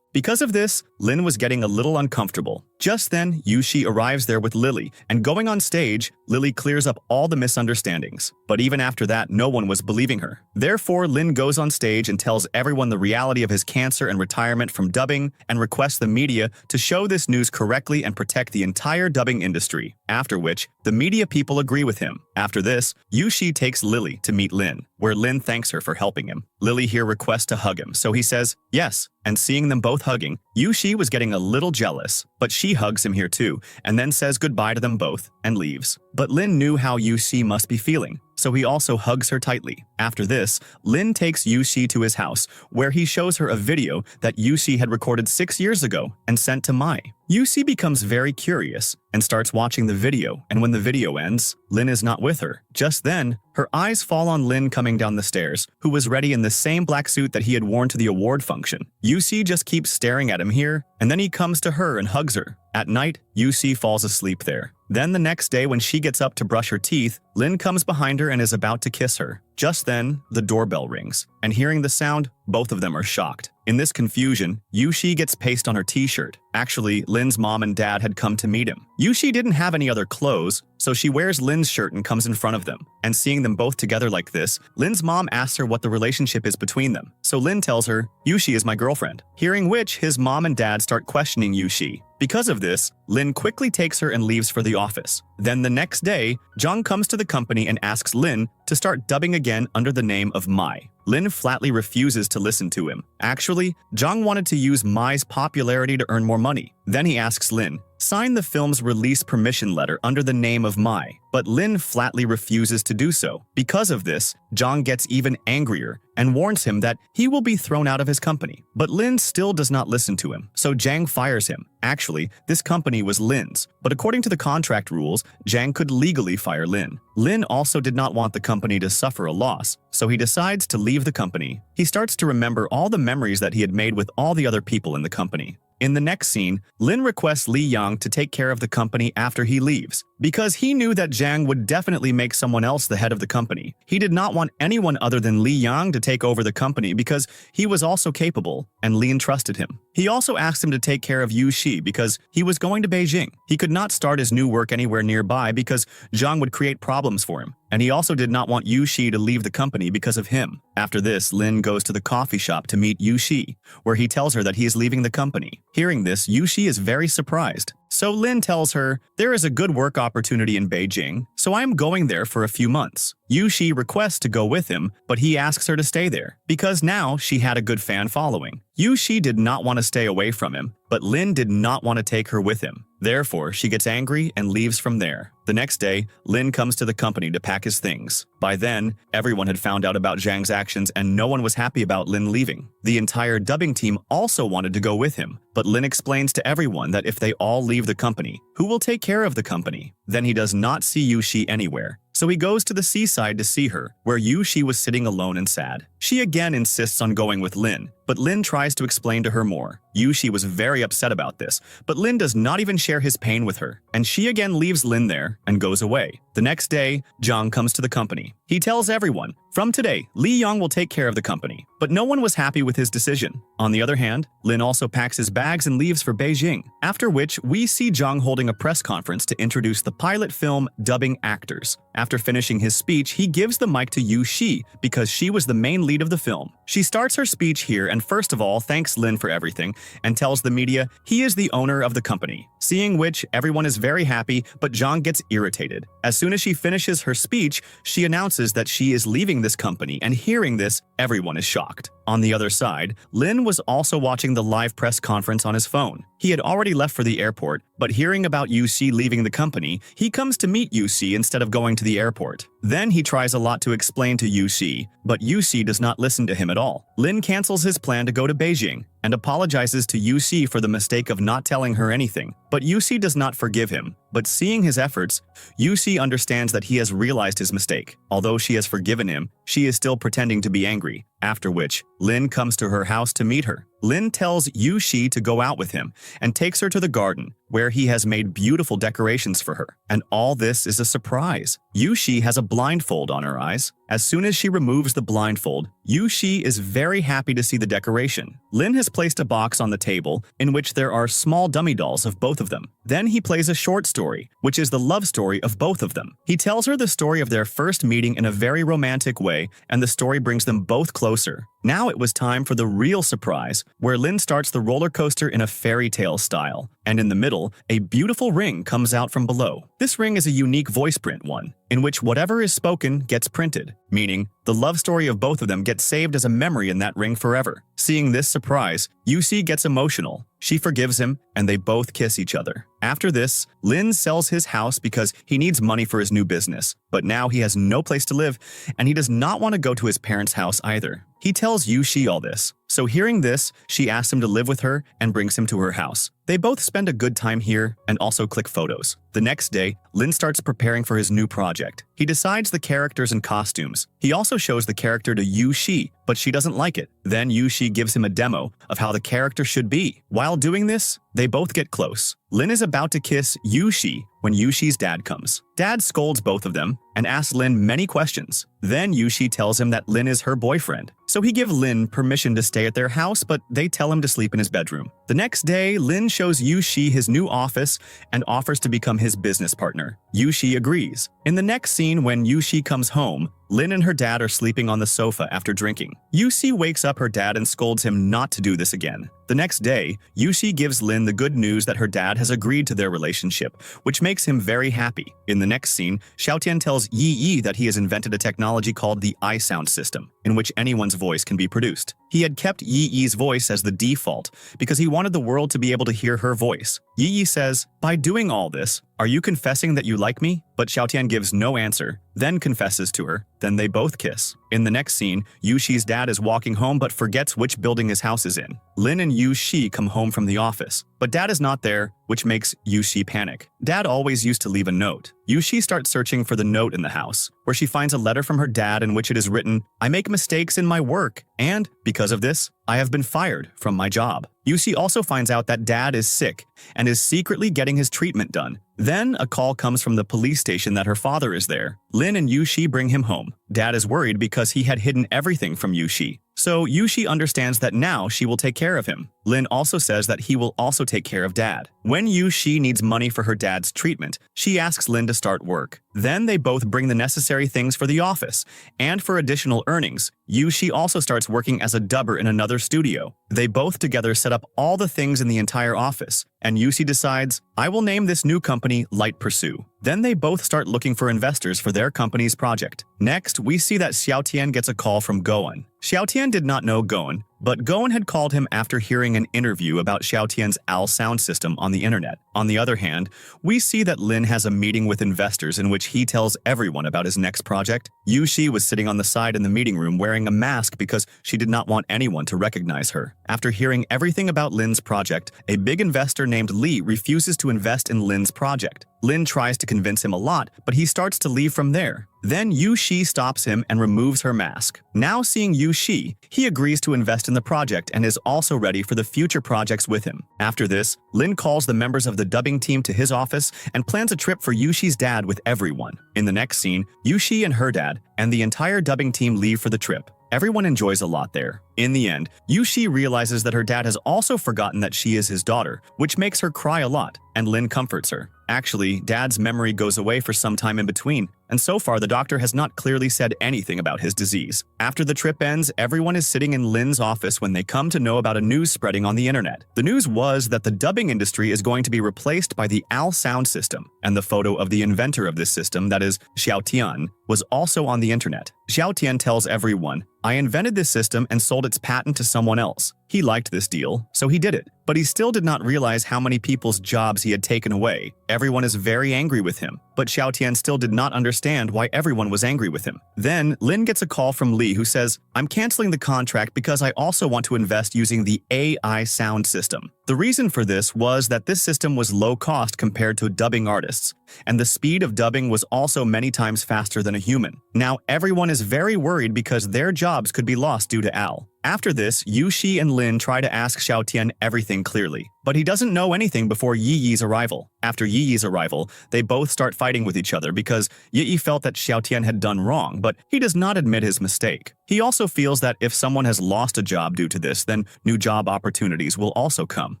Because of this, Lin was getting a little uncomfortable. Just then, Yushi arrives there with Lily, and going on stage, Lily clears up all the misunderstandings. But even after that, no one was believing her. Therefore, Lin goes on stage and tells everyone the reality of his cancer and retirement from dubbing, and requests the media to show this news correctly and protect the entire dubbing industry, after which, the media people agree with him. After this, Yushi takes Lily to meet Lin, where Lin thanks her for helping him. Lily here requests to hug him, so he says yes, and seeing them both hugging, Yushi was getting a little jealous, but she hugs him here too, and then says goodbye to them both and leaves. But Lin knew how Yushi must be feeling, so he also hugs her tightly. After this, Lin takes Yushi to his house, where he shows her a video that Yushi had recorded 6 years ago and sent to Mai. Yushi becomes very curious and starts watching the video, and when the video ends, Lin is not with her. Just then, her eyes fall on Lin coming down the stairs, who was ready in the same black suit that he had worn to the award function. Yushi just keeps staring at him here, and then he comes to her and hugs her. At night, Yushi falls asleep there. Then the next day when she gets up to brush her teeth, Lin comes behind her and is about to kiss her. Just then, the doorbell rings, and hearing the sound, both of them are shocked. In this confusion, Yushi gets paste on her t-shirt. Actually, Lin's mom and dad had come to meet him. Yushi didn't have any other clothes, so she wears Lin's shirt and comes in front of them. And seeing them both together like this, Lin's mom asks her what the relationship is between them. So Lin tells her, "Yushi is my girlfriend." Hearing which, his mom and dad start questioning Yushi. Because of this, Lin quickly takes her and leaves for the office. Then the next day, Jung comes to the company and asks Lin to start dubbing again under the name of Mai. Lin flatly refuses to listen to him. Actually, Jung wanted to use Mai's popularity to earn more money. Then he asks Lin, sign the film's release permission letter under the name of Mai, but Lin flatly refuses to do so. Because of this, Jung gets even angrier and warns him that he will be thrown out of his company. But Lin still does not listen to him, so Jang fires him. Actually, this company was Lin's, but according to the contract rules, Jang could legally fire Lin. Lin also did not want the company to suffer a loss, so he decides to leave the company. He starts to remember all the memories that he had made with all the other people in the company. In the next scene, Lin requests Li Yang to take care of the company after he leaves, because he knew that Jang would definitely make someone else the head of the company. He did not want anyone other than Li Yang to take over the company because he was also capable, and Lin trusted him. He also asked him to take care of Yu Shi because he was going to Beijing. He could not start his new work anywhere nearby because Zhang would create problems for him. And he also did not want Yu Shi to leave the company because of him. After this, Lin goes to the coffee shop to meet Yu Shi, where he tells her that he is leaving the company. Hearing this, Yu Shi is very surprised. So Lin tells her, there is a good work opportunity in Beijing, so I am going there for a few months. Yu-Shi requests to go with him, but he asks her to stay there, because now she had a good fan following. Yu-Shi did not want to stay away from him, but Lin did not want to take her with him. Therefore, she gets angry and leaves from there. The next day, Lin comes to the company to pack his things. By then, everyone had found out about Zhang's actions and no one was happy about Lin leaving. The entire dubbing team also wanted to go with him, but Lin explains to everyone that if they all leave the company, who will take care of the company? Then he does not see Yu-Shi anywhere. So he goes to the seaside to see her, where Yu-Shi was sitting alone and sad. She again insists on going with Lin, but Lin tries to explain to her more. Yu-Shi was very upset about this, but Lin does not even share his pain with her, and she again leaves Lin there and goes away. The next day, Zhang comes to the company. He tells everyone, from today, Li Yong will take care of the company, but no one was happy with his decision. On the other hand, Lin also packs his bags and leaves for Beijing, after which we see Zhang holding a press conference to introduce the pilot film dubbing actors. After finishing his speech, he gives the mic to Yu-Shi because she was the main lead of the film. She starts her speech here and first of all thanks Lin for everything and tells the media he is the owner of the company. Seeing which, everyone is very happy, but Zhang gets irritated. As soon as she finishes her speech, she announces that she is leaving this company, and hearing this, everyone is shocked. On the other side, Lin was also watching the live press conference on his phone. He had already left for the airport, but hearing about Yu-Shi leaving the company, he comes to meet Yu-Shi instead of going to the airport. Then he tries a lot to explain to Yu-Shi, but Yu-Shi does not listen to him at all. Lin cancels his plan to go to Beijing and apologizes to Yu-Shi for the mistake of not telling her anything. But Yu-Shi does not forgive him. But seeing his efforts, Yu-Shi understands that he has realized his mistake. Although she has forgiven him, she is still pretending to be angry. After which, Lin comes to her house to meet her. Lin tells Yu-Shi to go out with him and takes her to the garden, where he has made beautiful decorations for her. And all this is a surprise. Yu-Shi has a blindfold on her eyes. As soon as she removes the blindfold, Yu-Shi is very happy to see the decoration. Lin has placed a box on the table in which there are small dummy dolls of both of them. Then he plays a short story, which is the love story of both of them. He tells her the story of their first meeting in a very romantic way, and the story brings them both closer. Now it was time for the real surprise, where Lin starts the roller coaster in a fairy tale style, and in the middle, a beautiful ring comes out from below. This ring is a unique voice print one, in which whatever is spoken gets printed, meaning the love story of both of them gets saved as a memory in that ring forever. Seeing this surprise, Yu-Shi gets emotional. She forgives him, and they both kiss each other. After this, Lin sells his house because he needs money for his new business, but now he has no place to live, and he does not want to go to his parents' house either. He tells Yu-Shi all this. So hearing this, she asks him to live with her and brings him to her house. They both spend a good time here and also click photos. The next day, Lin starts preparing for his new project. He decides the characters and costumes. He also shows the character to Yu-Shi, but she doesn't like it. Then Yu-Shi gives him a demo of how the character should be. While doing this, they both get close. Lin is about to kiss Yu-Shi when Yu-Shi's dad comes. Dad scolds both of them and asks Lin many questions. Then Yu-Shi tells him that Lin is her boyfriend. So he gives Lin permission to stay at their house, but they tell him to sleep in his bedroom. The next day, Lin shows Yu-Shi his new office and offers to become his business partner. Yu-Shi agrees. In the next scene, when Yu-Shi comes home, Lin and her dad are sleeping on the sofa after drinking. Yu-Shi wakes up her dad and scolds him not to do this again. The next day, Yu-Shi gives Lin the good news that her dad has agreed to their relationship, which makes him very happy. In the next scene, Xiaotian tells Yi that he has invented a technology called the iSound system, in which anyone's voice can be produced. He had kept Yi's voice as the default because he wanted the world to be able to hear her voice. Yi says, "By doing all this, are you confessing that you like me?" But Xiaotian gives no answer, then confesses to her. Then they both kiss. In the next scene, Yu-Shi's dad is walking home but forgets which building his house is in. Lin and Yu-Shi come home from the office, but dad is not there, which makes Yu-Shi panic. Dad always used to leave a note. Yu-Shi starts searching for the note in the house, where she finds a letter from her dad in which it is written, "I make mistakes in my work, and because of this, I have been fired from my job." Yu-Shi also finds out that dad is sick and is secretly getting his treatment done. Then a call comes from the police station that her father is there. Lin and Yu-Shi bring him home. Dad is worried because he had hidden everything from Yu-Shi. So Yu-Shi understands that now she will take care of him. Lin also says that he will also take care of Dad. When Yu-Shi needs money for her dad's treatment, she asks Lin to start work. Then they both bring the necessary things for the office, and for additional earnings, Yu-Shi also starts working as a dubber in another studio. They both together set up all the things in the entire office, and Yu-Shi decides, I will name this new company Light Pursue. Then they both start looking for investors for their company's project. Next, we see that Xiaotian gets a call from Goen. Xiaotian did not know Goen, but Goen had called him after hearing an interview about Xiaotian's AL sound system on the internet. On the other hand, we see that Lin has a meeting with investors in which he tells everyone about his next project. Yu-Shi was sitting on the side in the meeting room wearing a mask because she did not want anyone to recognize her. After hearing everything about Lin's project, a big investor named Li refuses to invest in Lin's project. Lin tries to convince him a lot, but he starts to leave from there. Then Yu-Shi stops him and removes her mask. Now seeing Yu-Shi, he agrees to invest in the project and is also ready for the future projects with him. After this, Lin calls the members of the dubbing team to his office and plans a trip for Yu-Shi's dad with everyone. In the next scene, Yu-Shi and her dad and the entire dubbing team leave for the trip. Everyone enjoys a lot there. In the end, Yu-Shi realizes that her dad has also forgotten that she is his daughter, which makes her cry a lot, and Lin comforts her. Actually, Dad's memory goes away for some time in between, and so far the doctor has not clearly said anything about his disease. After the trip ends, everyone is sitting in Lin's office when they come to know about a news spreading on the internet. The news was that the dubbing industry is going to be replaced by the AL sound system, and the photo of the inventor of this system, that is, Xiaotian, was also on the internet. Xiaotian tells everyone, I invented this system and sold its patent to someone else. He liked this deal, so he did it. But he still did not realize how many people's jobs he had taken away. Everyone is very angry with him, but Xiaotian still did not understand why everyone was angry with him. Then, Lin gets a call from Li who says, I'm canceling the contract because I also want to invest using the AI sound system. The reason for this was that this system was low cost compared to dubbing artists, and the speed of dubbing was also many times faster than a human. Now, everyone is very worried because their jobs could be lost due to AL. After this, Yu-Shi and Lin try to ask Xiaotian everything clearly, but he doesn't know anything before Yi Yi's arrival. After Yi Yi's arrival, they both start fighting with each other because Yi Yi felt that Xiaotian had done wrong, but he does not admit his mistake. He also feels that if someone has lost a job due to this, then new job opportunities will also come.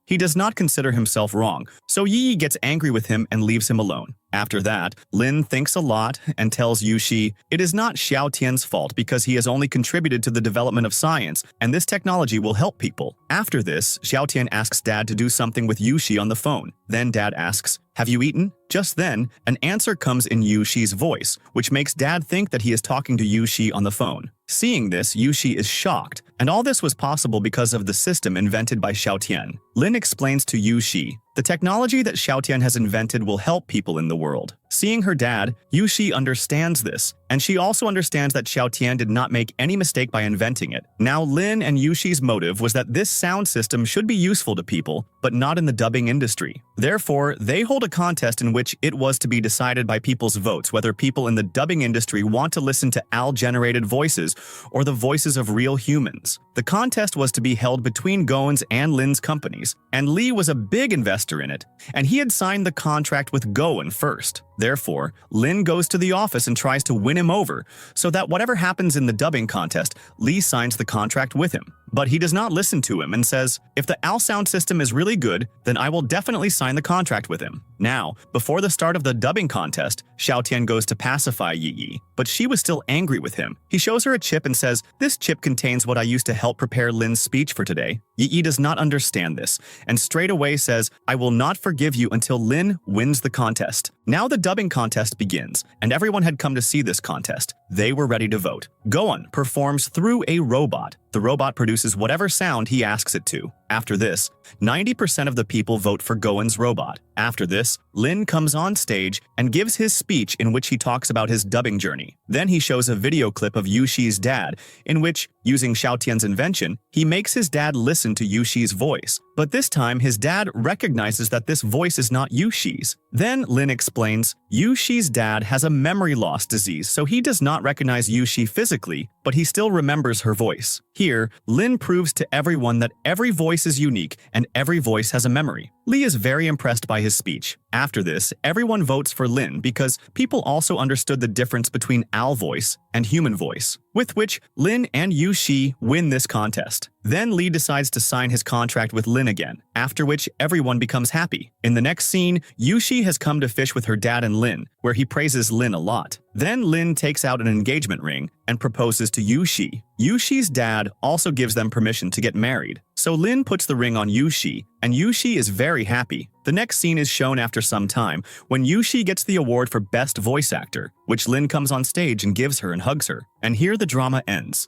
He does not consider himself wrong, so Yi Yi gets angry with him and leaves him alone. After that, Lin thinks a lot and tells Yu-Shi it is not Xiaotian's fault because he has only contributed to the development of science, and this technology will help people. After this, Xiaotian asks Dad to do something with Yu-Shi on the phone. Then Dad asks, have you eaten? Just then, an answer comes in Yu-Shi's voice, which makes Dad think that he is talking to Yu-Shi on the phone. Seeing this, Yu-Shi is shocked, and all this was possible because of the system invented by Xiaotian. Lin explains to Yu-Shi, the technology that Xiaotian has invented will help people in the world. Seeing her dad, Yu-Shi understands this, and she also understands that Xiaotian did not make any mistake by inventing it. Now, Lin and Yu-Shi's motive was that this sound system should be useful to people, but not in the dubbing industry. Therefore, they hold a contest in which it was to be decided by people's votes whether people in the dubbing industry want to listen to AL-generated voices or the voices of real humans. The contest was to be held between Goen's and Lin's companies, and Li was a big investor in it, and he had signed the contract with Goen first. Therefore, Lin goes to the office and tries to win him over, so that whatever happens in the dubbing contest, Li signs the contract with him. But he does not listen to him and says, if the AL sound system is really good, then I will definitely sign the contract with him. Now, before the start of the dubbing contest, Xiaotian goes to pacify Yi Yi, but she was still angry with him. He shows her a chip and says, this chip contains what I used to help prepare Lin's speech for today. Yi Yi does not understand this, and straight away says, I will not forgive you until Lin wins the contest. Now the dubbing contest begins, and everyone had come to see this contest. They were ready to vote. Goen performs through a robot. The robot produces whatever sound he asks it to. After this, 90% of the people vote for Goen's robot. After this, Lin comes on stage and gives his speech in which he talks about his dubbing journey. Then he shows a video clip of Yu-Shi's dad, in which, using Xiaotian's invention, he makes his dad listen to Yu-Shi's voice. But this time, his dad recognizes that this voice is not Yu-Shi's. Then Lin explains, Yu-Shi's dad has a memory loss disease, so he does not recognize Yu-Shi physically, but he still remembers her voice. Here, Lin proves to everyone that every voice is unique and every voice has a memory. Li is very impressed by his speech. After this, everyone votes for Lin because people also understood the difference between AL voice and human voice, with which Lin and Yu-Shi win this contest. Then Lee decides to sign his contract with Lin again, after which everyone becomes happy. In the next scene, Yushi has come to fish with her dad and Lin, where he praises Lin a lot. Then Lin takes out an engagement ring and proposes to Yushi. Yushi's dad also gives them permission to get married. So Lin puts the ring on Yushi, and Yushi is very happy. The next scene is shown after some time, when Yushi gets the award for Best Voice Actor, which Lin comes on stage and gives her and hugs her. And here the drama ends.